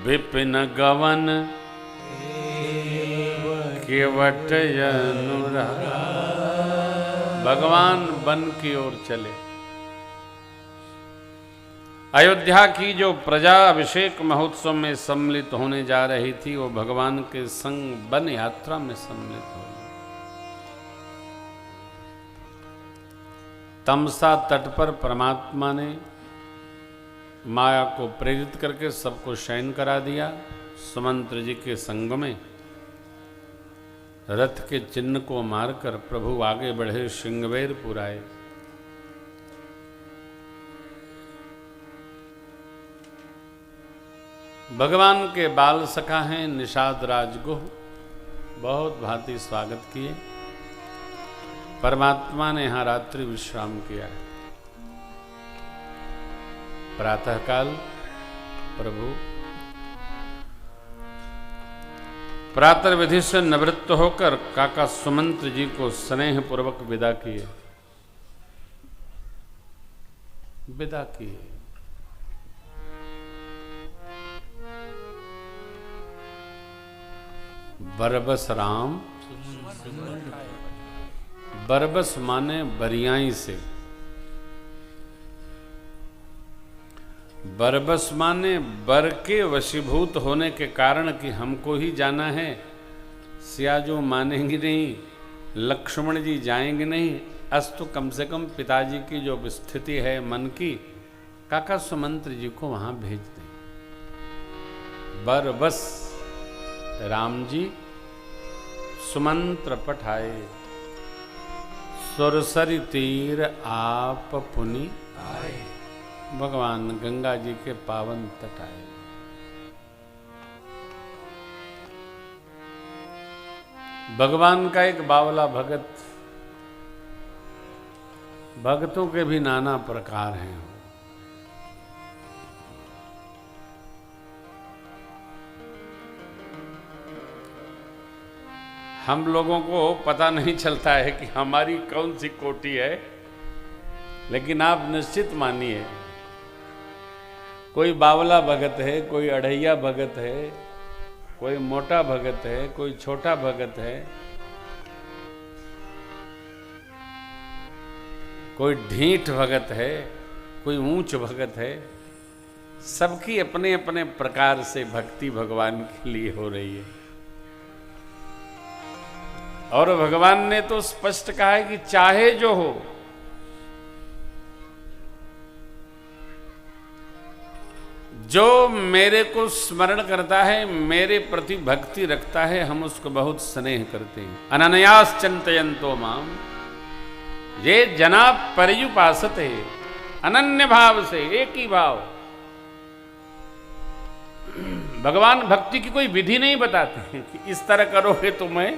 विपिन गवन केवट अनुराग। भगवान वन की ओर चले। अयोध्या की जो प्रजा अभिषेक महोत्सव में सम्मिलित होने जा रही थी, वो भगवान के संग वन यात्रा में सम्मिलित हो। तमसा तट पर परमात्मा ने माया को प्रेरित करके सबको शयन करा दिया। सुमंत्र जी के संग में रथ के चिन्ह को मारकर प्रभु आगे बढ़े, श्रृंगवेरपुर आए। भगवान के बाल सखा हैं निषाद राजगुह, बहुत भांति स्वागत किए। परमात्मा ने यहां रात्रि विश्राम किया है। प्रातःकाल प्रभु प्रातः विधि से निवृत्त होकर काका सुमंत्र जी को स्नेह पूर्वक विदा किए। बरबस राम, बरबस माने बरियाई से, बरबस माने बर के वशीभूत होने के कारण कि हमको ही जाना है। सियाजू मानेंगे नहीं, लक्ष्मण जी जाएंगे नहीं, अस्तु कम से कम पिताजी की जो स्थिति है मन की, काका सुमंत्र जी को वहां भेज दें। बरबस राम जी सुमंत्र पठाए, सुरसरी तीर आप पुनि आए। भगवान गंगा जी के पावन तट आए। भगवान का एक बावला भगत, भक्तों के भी नाना प्रकार हैं। हम लोगों को पता नहीं चलता है कि हमारी कौन सी कोटि है, लेकिन आप निश्चित मानिए कोई बावला भगत है, कोई अढ़ैया भगत है, कोई मोटा भगत है, कोई छोटा भगत है, कोई ढीठ भगत है, कोई ऊंच भगत है। सबकी अपने अपने प्रकार से भक्ति भगवान के लिए हो रही है। और भगवान ने तो स्पष्ट कहा है कि चाहे जो हो, जो मेरे को स्मरण करता है, मेरे प्रति भक्ति रखता है, हम उसको बहुत स्नेह करते हैं। अनन्यास चिंतयन्तो माम ये जना पर्युपासते, अनन्य भाव से, एक ही भाव। भगवान भक्ति की कोई विधि नहीं बताते हैं कि इस तरह करोगे तो मैं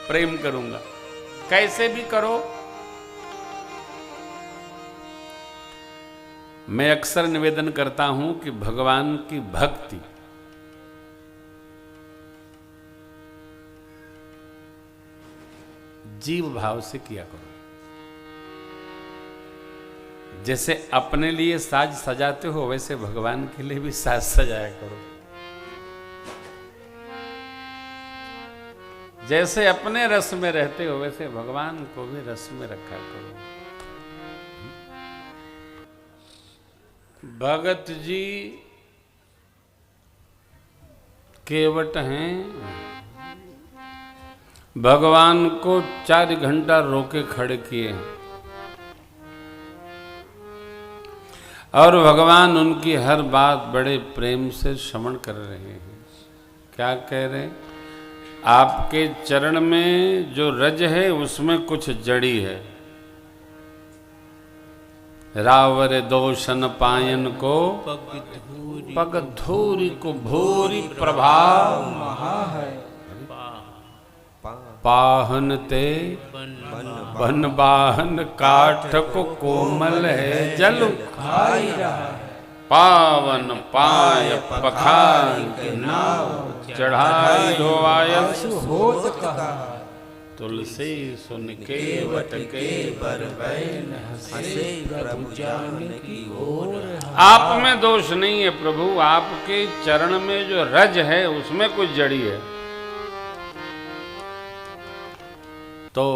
प्रेम करूंगा, कैसे भी करो। मैं अक्सर निवेदन करता हूं कि भगवान की भक्ति जीव भाव से किया करो। जैसे अपने लिए साज सजाते हो, वैसे भगवान के लिए भी साज सजाया करो। जैसे अपने रस में रहते हो, वैसे भगवान को भी रस में रखा करो। भगत जी केवट हैं, भगवान को 4 घंटा रोके खड़े किए हैं और भगवान उनकी हर बात बड़े प्रेम से श्रवण कर रहे हैं। क्या कह रहे हैं? आपके चरण में जो रज है उसमें कुछ जड़ी है। रावर दोषन पायन को पग धूरी को भूरी प्रभाव महा है। पाहन ते बन बाहन काठ को कोमल है, जल खाई रहा है। पावन पाय पखार के नाव चढ़ाई धोवायस होत कहा। तुलसी सुन के वट के बर बैन हंसे प्रभु जानकी ओर। आप में दोष नहीं है प्रभु, आपके चरण में जो रज है उसमें कुछ जड़ी है। तो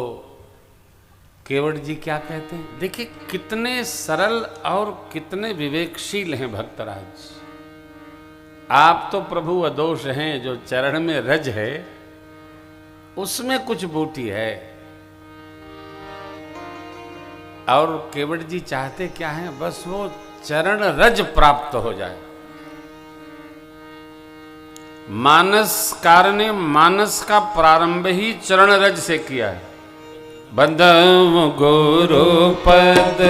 केवट जी क्या कहते हैं, देखिए कितने सरल और कितने विवेकशील हैं भक्तराज। आप तो प्रभु अदोष हैं, जो चरण में रज है उसमें कुछ बूटी है। और केवट जी चाहते क्या है, बस वो चरण रज प्राप्त हो जाए। मानसकार ने मानस का प्रारंभ ही चरण रज से किया है। बंधव गुरु पद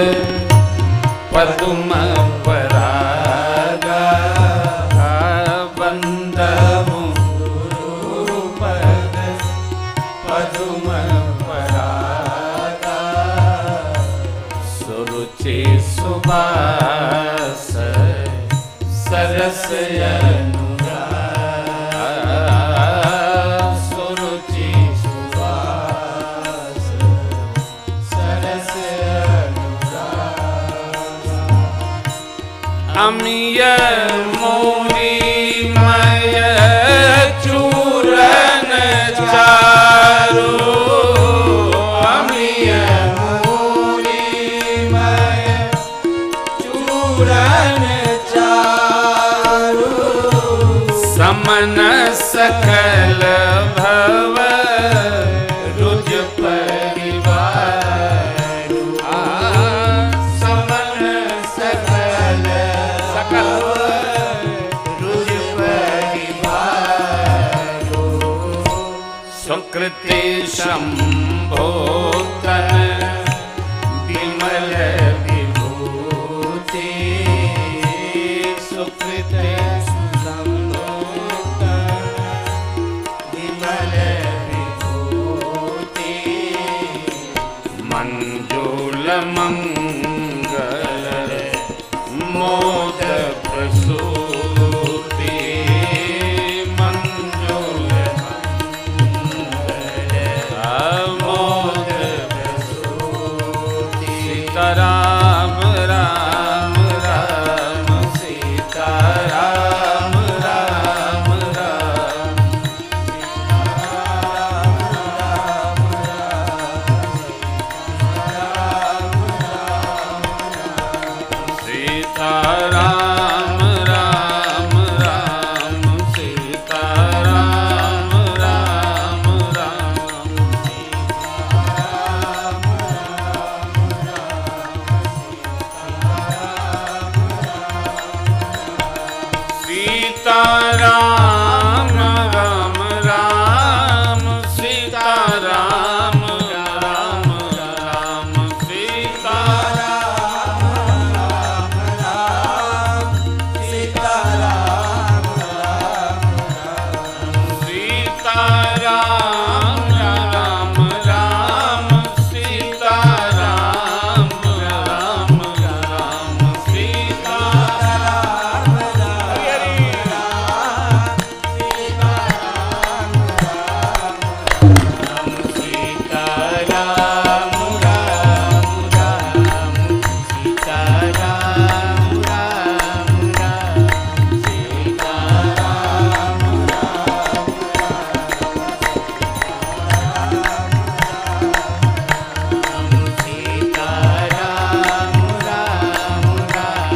पद्म परागा, बंधव गुरु पद पद्म परागा, सुरुचि सुबास सरस अमिय मोरी मय चूरन चारु, अमिय मोरी मय चूरन चारु, समन सकल भव रुज परिवारु, समन सकल रुज परिवारु, सुकृति संभोतन विमल विभूति, सुकृति संभोतन विमल विभूति, मंजूल मंगल मोद प्रसूति, मंजूल मंगल मोद प्रसूति, सीताराम राम राम सीताराम राम राम, सीताराम राम राम सीताराम राम राम, सीताराम राम राम सीताराम राम राम, सीताराम सीताराम राम राम सीताराम राम राम, सीताराम सीताराम राम राम सीताराम राम राम, सीताराम सीताराम राम राम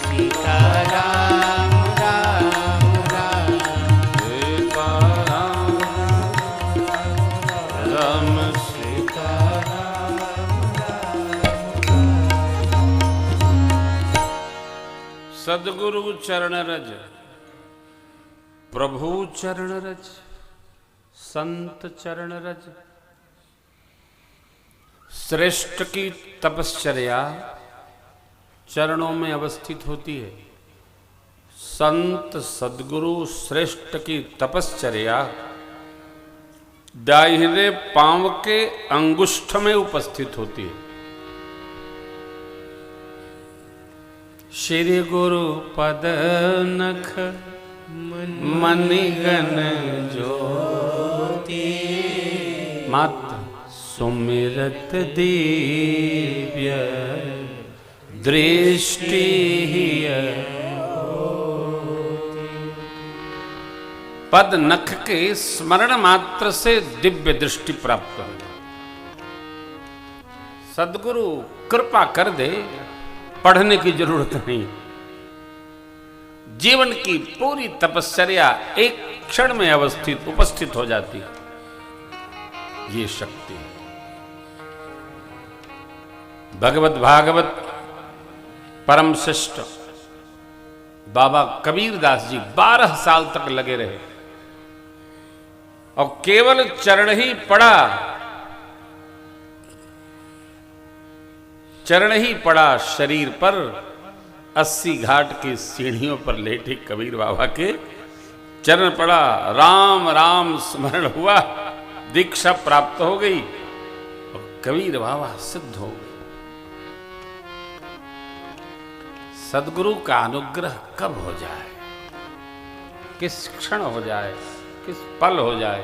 सीताराम राम राम, सीताराम राम सीताराम राम। सद्गुरु चरण रज, प्रभु चरण रज, संत चरण रज, श्रेष्ठ की तपश्चर्या चरणों में अवस्थित होती है। संत सद्गुरु श्रेष्ठ की तपश्चर्या दाहिने पांव के अंगुष्ठ में उपस्थित होती है। श्री गुरु पद नख मणिगण ज्योति, मात्र सुमिरत दिव्य दृष्टि पद नख के स्मरण मात्र से दिव्य दृष्टि प्राप्त हो जाए। सद्गुरु कृपा कर दे, पढ़ने की जरूरत नहीं, जीवन की पूरी तपश्चर्या एक क्षण में उपस्थित हो जाती है। ये शक्ति है। भगवत भागवत परम श्रेष्ठ बाबा कबीरदास जी 12 साल तक लगे रहे और केवल चरण ही पड़ा शरीर पर। 80 घाट की सीढ़ियों पर लेटे कबीर बाबा के चरण पड़ा, राम राम स्मरण हुआ, दीक्षा प्राप्त हो गई और कबीर बाबा सिद्ध हो गए। सद्गुरु का अनुग्रह कब हो जाए, किस क्षण हो जाए, किस पल हो जाए,